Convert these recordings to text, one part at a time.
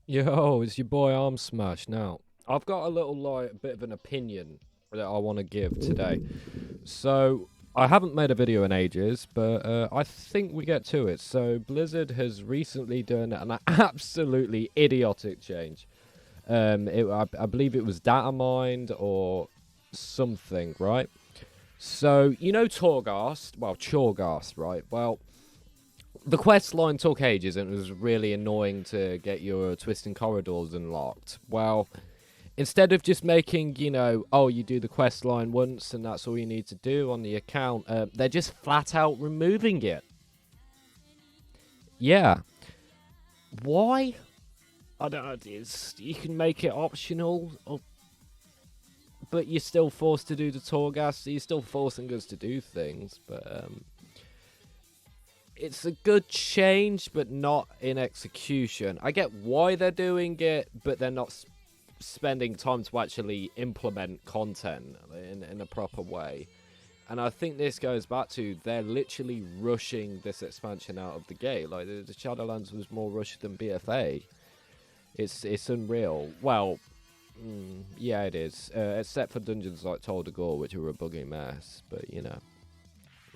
Yo, it's your boy Arm Smash. Now, I've got a little like bit of an opinion that I want to give today. So, I haven't made a video in ages, but I think we get to it. So, Blizzard has recently done an absolutely idiotic change. I believe it was data mined or something, right? So, you know Torghast? Well, Chorghast, right? Well, the quest line took ages and it was really annoying to get your twisting corridors unlocked. Well, instead of just making, oh, you do the quest line once and that's all you need to do on the account, they're just flat out removing it. Yeah. Why? I don't know. You can make it optional, but you're still forced to do the tour gas, so you're still forcing us to do things, but it's a good change, but not in execution. I get why they're doing it, but they're not spending time to actually implement content in a proper way. And I think this goes back to they're literally rushing this expansion out of the gate. Like the Shadowlands was more rushed than BFA. It's unreal. Well, yeah, it is. Except for dungeons like Tol de Gore, which are a buggy mess. But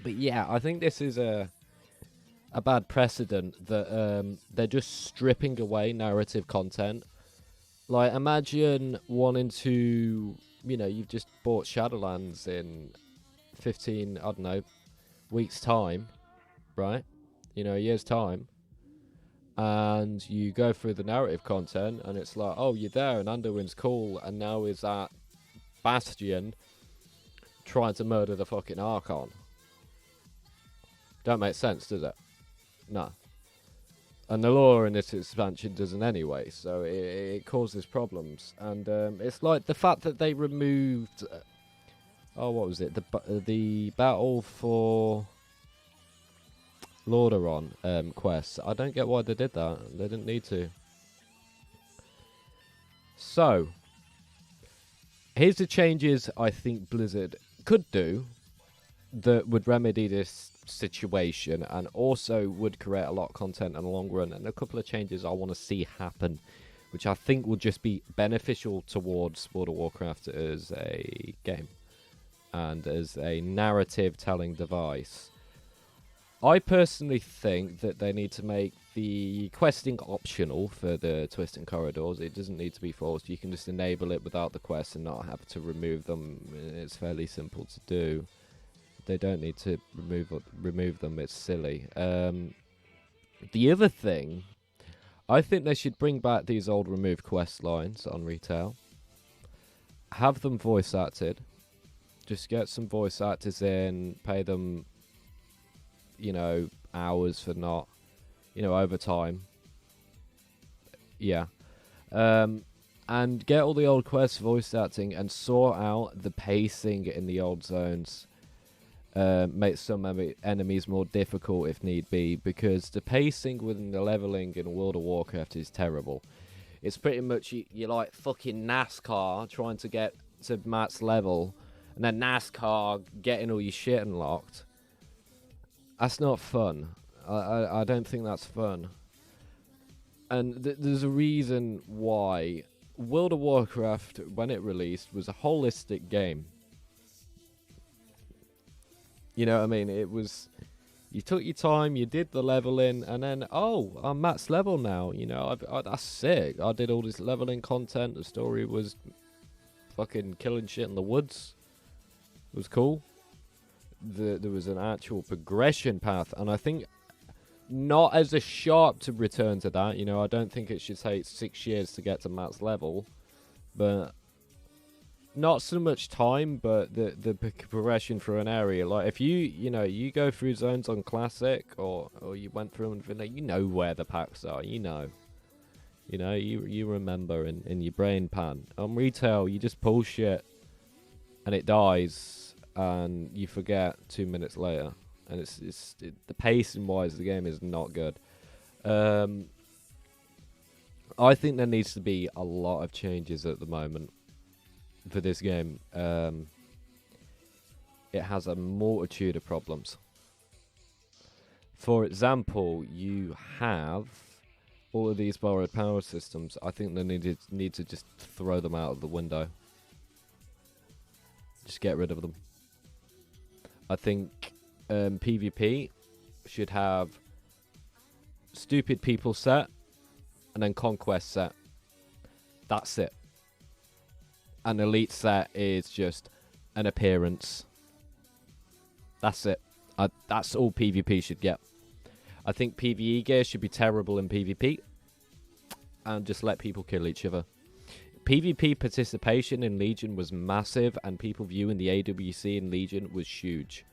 but yeah, I think this is a bad precedent that they're just stripping away narrative content. Like, imagine wanting to, you've just bought Shadowlands in 15, I don't know, weeks' time, right? A year's time. And you go through the narrative content, and it's like, oh, you're there, and Underwind's cool, and now is that Bastion trying to murder the fucking Archon. Don't make sense, does it? No. And the lore in this expansion doesn't anyway, so it causes problems. And it's like the fact that they removed... what was it? The Battle for Lordaeron quest. I don't get why they did that. They didn't need to. So, here's the changes I think Blizzard could do that would remedy this situation and also would create a lot of content in the long run, and a couple of changes I want to see happen, which I think will just be beneficial towards World of Warcraft as a game and as a narrative telling device. I personally think that they need to make the questing optional for the twisting corridors. It doesn't need to be forced. You can just enable it without the quest and not have to remove them. It's fairly simple to do. They don't need to remove them. It's silly. The other thing, I think they should bring back these old removed quest lines on retail. Have them voice acted. Just get some voice actors in. Pay them, hours for not, overtime. Yeah. And get all the old quests voice acting and sort out the pacing in the old zones. Make some enemies more difficult if need be, because the pacing within the leveling in World of Warcraft is terrible. It's pretty much you're like fucking NASCAR trying to get to max level, and then NASCAR getting all your shit unlocked. That's not fun. I don't think that's fun. And there's a reason why World of Warcraft, when it released, was a holistic game. You know what I mean? It was, you took your time, you did the leveling, and then, oh, I'm max level now. That's sick. I did all this leveling content. The story was fucking killing shit in the woods. It was cool. There was an actual progression path, and I think not as a sharp to return to that. I don't think it should take 6 years to get to max level, but not so much time, but the progression through an area. Like if you go through zones on classic, or you went through them vanilla, you know where the packs are. You remember in your brain pan. On retail, you just pull shit, and it dies, and you forget 2 minutes later. And the pacing wise, the game is not good. I think there needs to be a lot of changes at the moment for this game. It has a multitude of problems. For example, you have all of these borrowed power systems, I think they need to just throw them out of the window. Just get rid of them. I think PvP should have stupid people set and then conquest set. That's it. An elite set is just an appearance. That's it. That's all PvP should get. I think PvE gear should be terrible in PvP and just let people kill each other. PvP participation in Legion was massive, and people viewing the AWC in Legion was huge.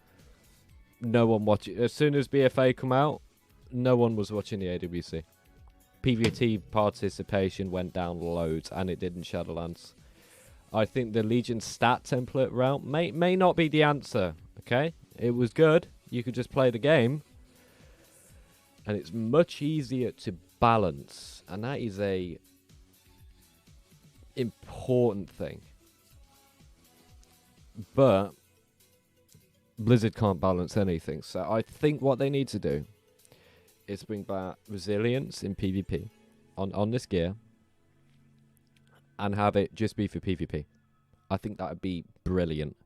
No one watching. As soon as BFA come out, no one was watching the AWC. PvP participation went down loads, and it did in Shadowlands. I think the Legion stat template route may not be the answer, okay? It was good. You could just play the game. And it's much easier to balance. And that is a important thing. But Blizzard can't balance anything. So I think what they need to do is bring back resilience in PvP on this gear and have it just be for PvP. I think that would be brilliant.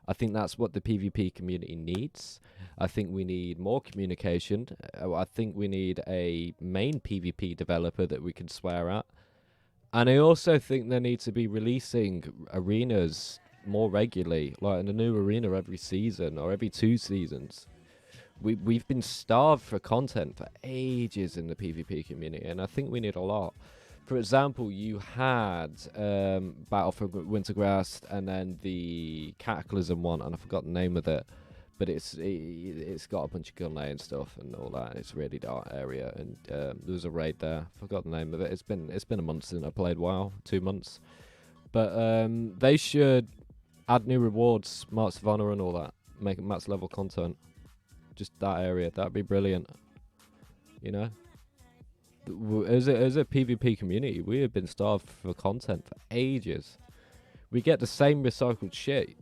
I think that's what the PvP community needs. I think we need more communication. I think we need a main PvP developer that we can swear at. And I also think they need to be releasing arenas more regularly, like in a new arena every season or every 2 seasons. We've been starved for content for ages in the PvP community, and I think we need a lot. For example, you had Battle for Wintergrass and then the Cataclysm one, and I forgot the name of it, but it's got a bunch of gunlay and stuff and all that. It's a really dark area, and there was a raid there. Forgot the name of it. It's been a month since I played WoW, 2 months, but they should add new rewards, Marks of Honor and all that, make it max level content. Just that area, that'd be brilliant. You know. As a PvP community, we have been starved for content for ages. We get the same recycled shit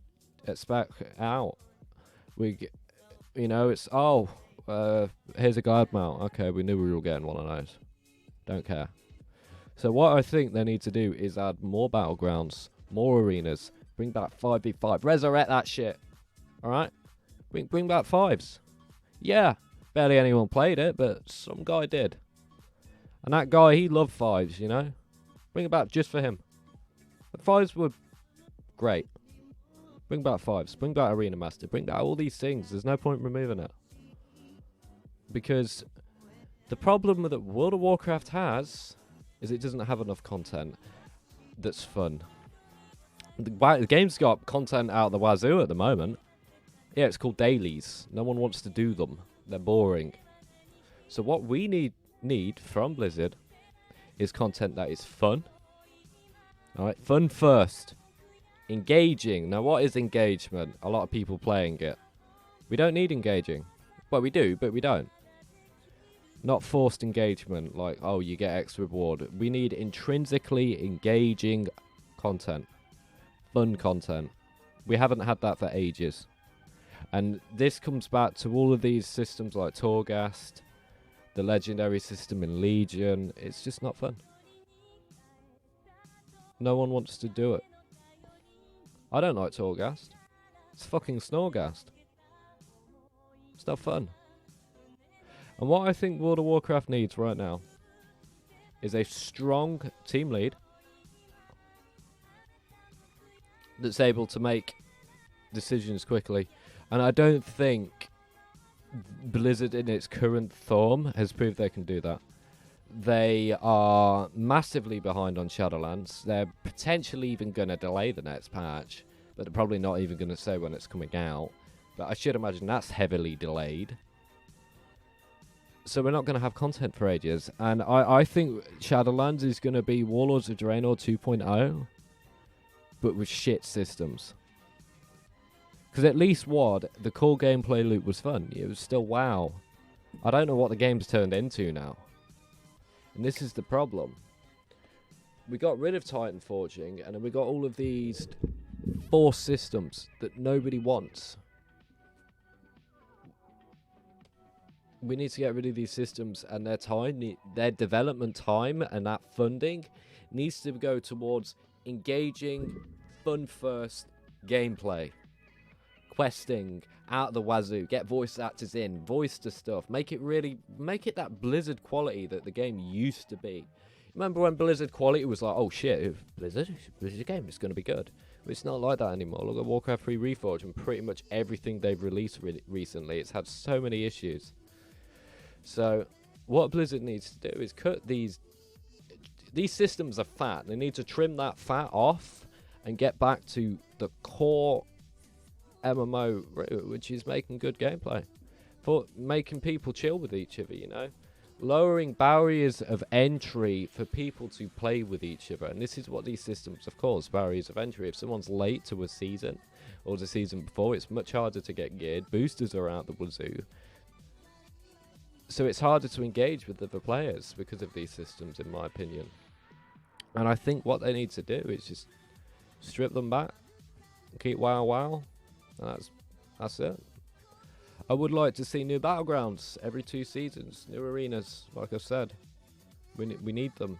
at spec out. We get, it's here's a guard mount. Okay, we knew we were getting one of those. Don't care. So what I think they need to do is add more battlegrounds, more arenas, bring back 5v5, resurrect that shit. All right, bring back 5s. Yeah, barely anyone played it, but some guy did. And that guy, he loved 5s, you know? Bring it back just for him. The 5s were great. Bring back 5s. Bring back Arena Master. Bring back all these things. There's no point removing it. Because the problem that World of Warcraft has is it doesn't have enough content that's fun. The game's got content out the wazoo at the moment. Yeah, it's called dailies. No one wants to do them. They're boring. So what we need from Blizzard is content that is fun. Alright, fun first. Engaging. Now what is engagement? A lot of people playing it. We don't need engaging. Well, we do, but we don't. Not forced engagement, like, oh, you get X reward. We need intrinsically engaging content. Fun content. We haven't had that for ages. And this comes back to all of these systems like Torghast, the legendary system in Legion. It's just not fun. No one wants to do it. I don't like Torghast. It's fucking Snorghast. It's not fun. And what I think World of Warcraft needs right now is a strong team lead that's able to make decisions quickly. And I don't think Blizzard in its current form has proved they can do that. They are massively behind on Shadowlands. They're potentially even going to delay the next patch, but they're probably not even going to say when it's coming out. But I should imagine that's heavily delayed. So we're not going to have content for ages. And I think Shadowlands is going to be Warlords of Draenor 2.0, but with shit systems. Because at least the core gameplay loop was fun. It was still WoW. I don't know what the game's turned into now. And this is the problem. We got rid of Titan Forging, and then we got all of these forced systems that nobody wants. we need to get rid of these systems, and their time, their development time, and that funding needs to go towards engaging, fun-first gameplay. Questing out of the wazoo, get voice actors in, voice to stuff, make it that Blizzard quality that the game used to be. Remember when Blizzard quality was like, oh shit, Blizzard game, it's going to be good. But it's not like that anymore. Look at Warcraft 3 Reforged and pretty much everything they've released recently. It's had so many issues. So what Blizzard needs to do is cut these systems are fat. They need to trim that fat off and get back to the core MMO, which is making good gameplay, for making people chill with each other, you know, lowering barriers of entry for people to play with each other. And this is what these systems have caused, barriers of entry. If someone's late to a season or the season before, it's much harder to get geared. Boosters are out the wazoo, so it's harder to engage with other players because of these systems, in my opinion. And I think what they need to do is just strip them back, keep WoW. That's it. I would like to see new battlegrounds every 2 seasons, new arenas. Like I said, we need them.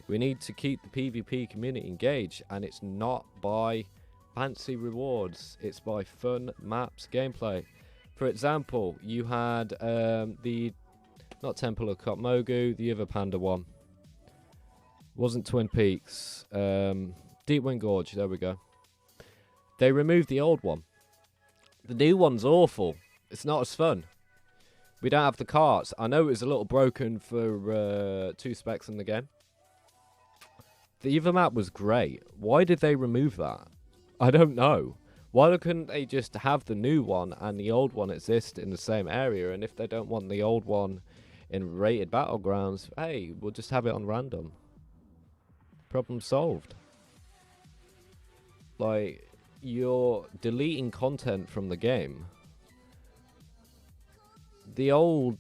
We need to keep the PvP community engaged, and it's not by fancy rewards. It's by fun maps, gameplay. For example, you had the not Temple of Kotmogu, the other Panda one. Wasn't Twin Peaks. Deepwind Gorge. There we go. They removed the old one. The new one's awful. It's not as fun. We don't have the carts. I know it was a little broken for 2 specs in the game. The other map was great. Why did they remove that? I don't know. Why couldn't they just have the new one and the old one exist in the same area? And if they don't want the old one in rated battlegrounds, hey, we'll just have it on random. Problem solved. Like, you're deleting content from the game. The old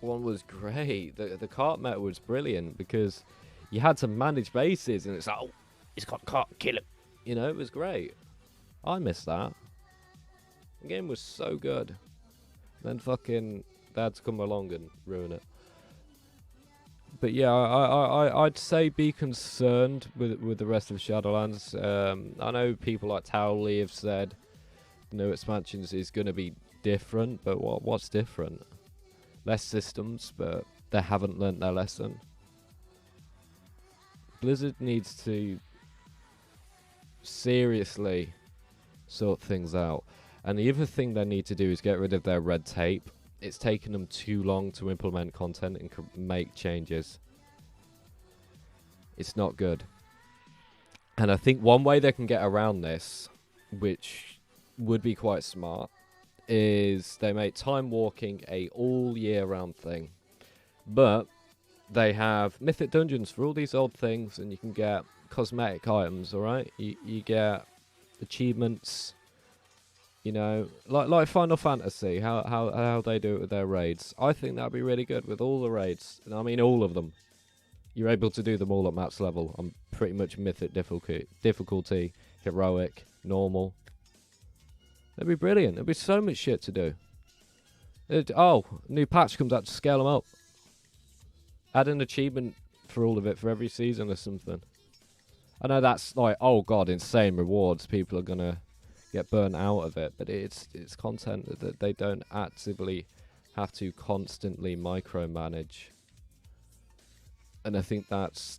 one was great. The cart meta was brilliant because you had to manage bases, and it's like, oh, he's got a cart, kill him. You know, it was great. I miss that. The game was so good. Then fucking they had to come along and ruin it. But yeah, I'd say be concerned with the rest of Shadowlands. I know people like Towley have said the new expansions is going to be different, but what's different? Less systems, but they haven't learnt their lesson. Blizzard needs to seriously sort things out. And the other thing they need to do is get rid of their red tape. It's taken them too long to implement content and make changes. It's not good. And I think one way they can get around this, which would be quite smart, is they make time walking a all year round thing. But they have mythic dungeons for all these old things, and you can get cosmetic items, alright? You get achievements. You know, like Final Fantasy, how they do it with their raids. I think that'd be really good with all the raids. And I mean all of them. You're able to do them all at max level on pretty much mythic difficulty, heroic, normal. That'd be brilliant. There'd be so much shit to do. New patch comes out to scale them up. Add an achievement for all of it for every season or something. I know that's like, oh god, insane rewards. People are gonna get burnt out of it, but it's content that they don't actively have to constantly micromanage, and I think that's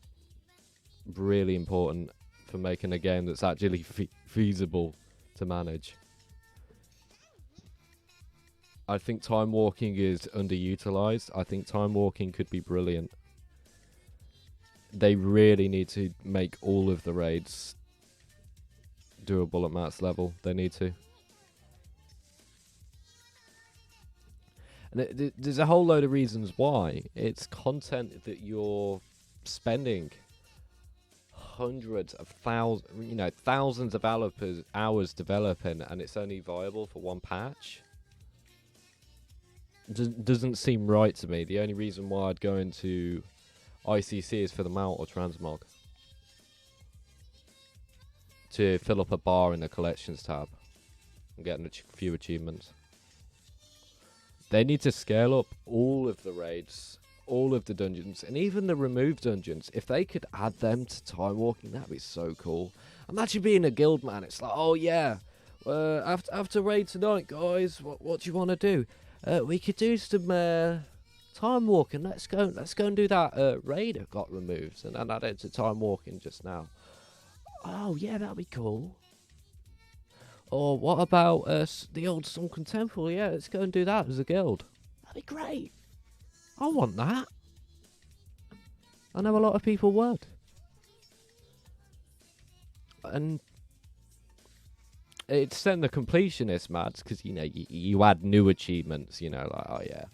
really important for making a game that's actually feasible to manage. I think time walking is underutilized. I think time walking could be brilliant. They really need to make all of the raids doable at max level. They need to. And there's a whole load of reasons why. It's content that you're spending hundreds of thousands of hours developing, and it's only viable for one patch. Doesn't seem right to me. The only reason why I'd go into ICC is for the mount or transmog, to fill up a bar in the collections tab and get a few achievements. They need to scale up all of the raids, all of the dungeons, and even the removed dungeons. If they could add them to time walking, that'd be so cool. Imagine being a guild man. It's like, oh yeah, after raid tonight, guys. What do you want to do? We could do some time walking. Let's go and do that raid that got removed, and add it to time walking just now. Oh yeah, that'd be cool. Or what about the old Sunken Temple? Yeah, let's go and do that as a guild. That'd be great. I want that. I know a lot of people would. And it's sent the completionist mad, because, you know, you add new achievements, you know, like, oh yeah,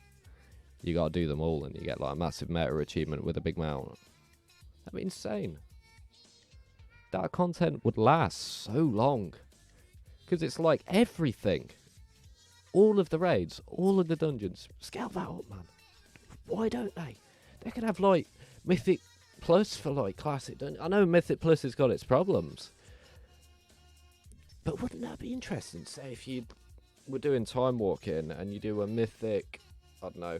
you gotta do them all, and you get like a massive meta achievement with a big mount. That'd be insane. That content would last so long. Because it's like everything. All of the raids, all of the dungeons. Scale that up, man. Why don't they? They could have like Mythic Plus for like classic dungeons. I know Mythic Plus has got its problems. But wouldn't that be interesting? Say if you were doing time walking and you do a Mythic, I don't know,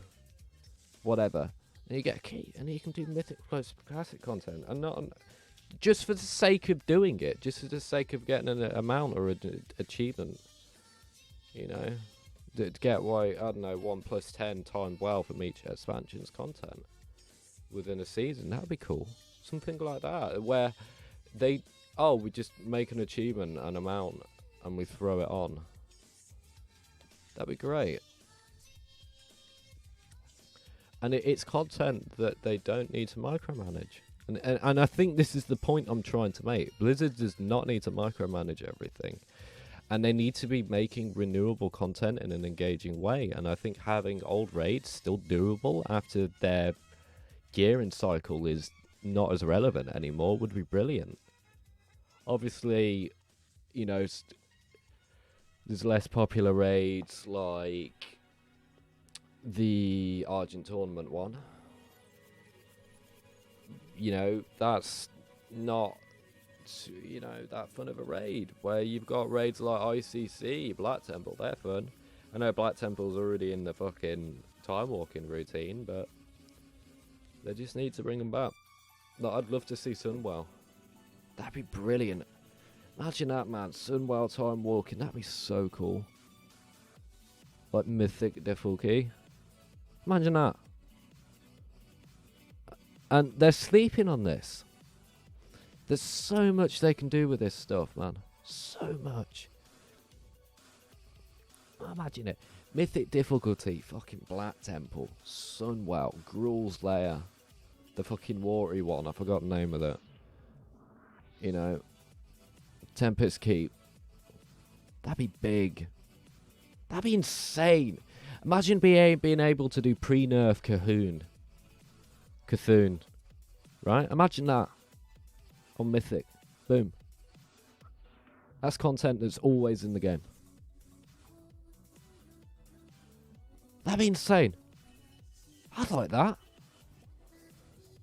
whatever. And you get a key and you can do Mythic Plus classic content. And not... just for the sake of doing it, just for the sake of getting an amount or an achievement, you know, to get why, I don't know, 1 + 10 times well from each expansion's content within a season. That'd be cool. Something like that, where we just make an achievement, an amount, and we throw it on. That'd be great. And it's content that they don't need to micromanage. And I think this is the point I'm trying to make. Blizzard does not need to micromanage everything. And they need to be making renewable content in an engaging way. And I think having old raids still doable after their gearing cycle is not as relevant anymore would be brilliant. Obviously, you know, there's less popular raids like the Argent Tournament one. You know, that's not, you know, that fun of a raid. Where you've got raids like ICC, Black Temple, they're fun. I know Black Temple's already in the fucking time walking routine, but they just need to bring them back. Like, I'd love to see Sunwell. That'd be brilliant. Imagine that, man. Sunwell time walking, that'd be so cool. Like Mythic difficulty. Imagine that. And they're sleeping on this. There's so much they can do with this stuff, man. So much. Imagine it. Mythic difficulty, fucking Black Temple, Sunwell, Gruul's Lair, the fucking watery one, I forgot the name of it. You know, Tempest Keep. That'd be big. That'd be insane. Imagine being able to do pre-nerf Cthulhu, right? Imagine that on Mythic. Boom. That's content that's always in the game. That'd be insane. I'd like that.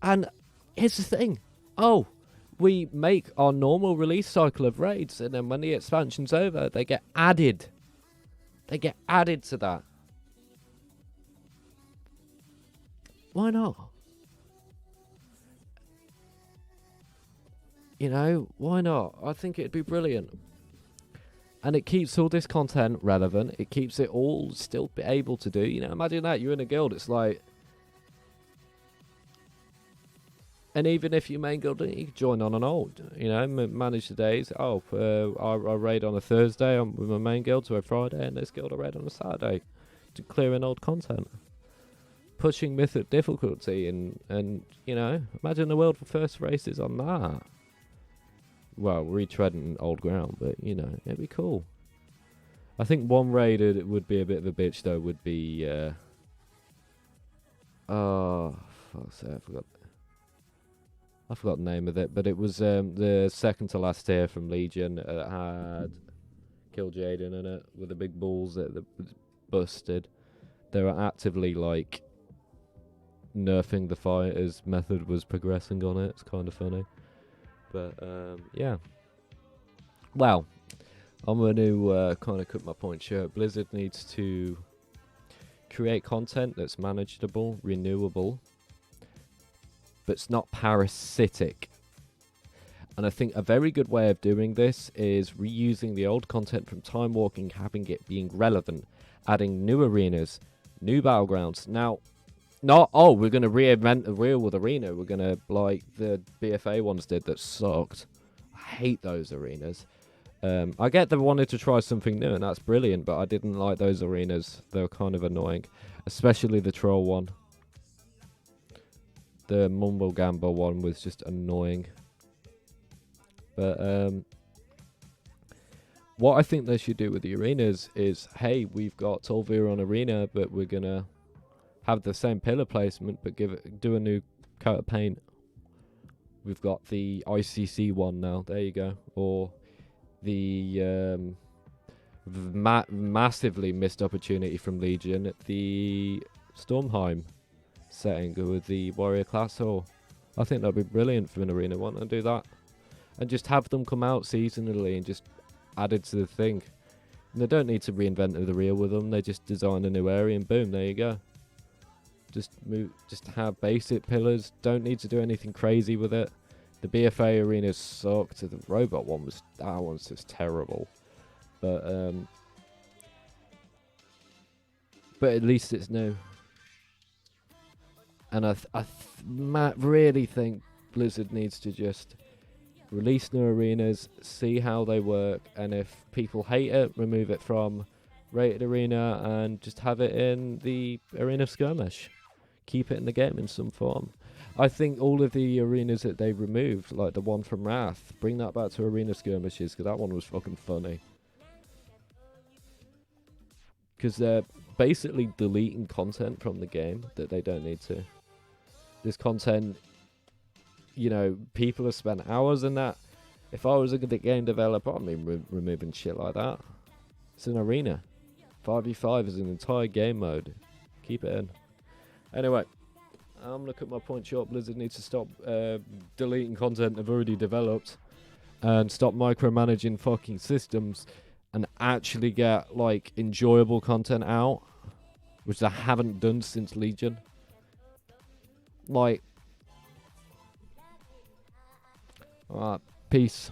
And here's the thing. Oh, we make our normal release cycle of raids, and then when the expansion's over, they get added. They get added to that. Why not? You know, why not? I think it'd be brilliant. And it keeps all this content relevant. It keeps it all still able to do. You know, imagine that. You're in a guild. It's like... And even if your main guild, you can join on an old. You know, manage the days. Oh, I raid on a Thursday with my main guild to a Friday. And this guild I raid on a Saturday. To clear in old content. Pushing Mythic difficulty. And you know, imagine the world for first races on that. Well, retreading old ground, but, you know, it'd be cool. I think one raid it would be a bit of a bitch, though, would be, oh, fuck's sake, I forgot the name of it, but it was the second to last tier from Legion that had Kill Jaden in it, with the big balls that was busted. They were actively, like, nerfing the fighters method was progressing on it. It's kind of funny. But, yeah. Well, I'm going to kind of cut my point short. Blizzard needs to create content that's manageable, renewable, but it's not parasitic. And I think a very good way of doing this is reusing the old content from Time Walking, having it being relevant, adding new arenas, new battlegrounds. Now, not, oh, we're going to reinvent the real world arena. We're going to, like the BFA ones did that sucked. I hate those arenas. I get they wanted to try something new, and that's brilliant, but I didn't like those arenas. They were kind of annoying, especially the troll one. The Mumble Gamble one was just annoying. But what I think they should do with the arenas is, hey, we've got Tolviron Arena, but we're going to have the same pillar placement, but do a new coat of paint. We've got the ICC one now. There you go. Or the massively missed opportunity from Legion at the Stormheim setting with the warrior class hall. I think that'd be brilliant for an arena. Why not do that? And just have them come out seasonally and just added to the thing. And they don't need to reinvent the reel with them. They just design a new area and boom, there you go. Just have basic pillars. Don't need to do anything crazy with it. The BFA arena sucked. The robot one that one's just terrible. But at least it's new. And I really think Blizzard needs to just release new arenas, see how they work, and if people hate it, remove it from rated arena and just have it in the arena skirmish. Keep it in the game in some form. I think all of the arenas that they removed, like the one from Wrath, bring that back to arena skirmishes, because that one was fucking funny. Because they're basically deleting content from the game that they don't need to. This content, you know, people have spent hours in that. If I was a good game developer, I'd be removing shit like that. It's an arena. 5v5 is an entire game mode. Keep it in. Anyway, I'm going to cut my point short. Blizzard needs to stop deleting content they've already developed and stop micromanaging fucking systems and actually get, like, enjoyable content out, which they haven't done since Legion. Like, alright, peace.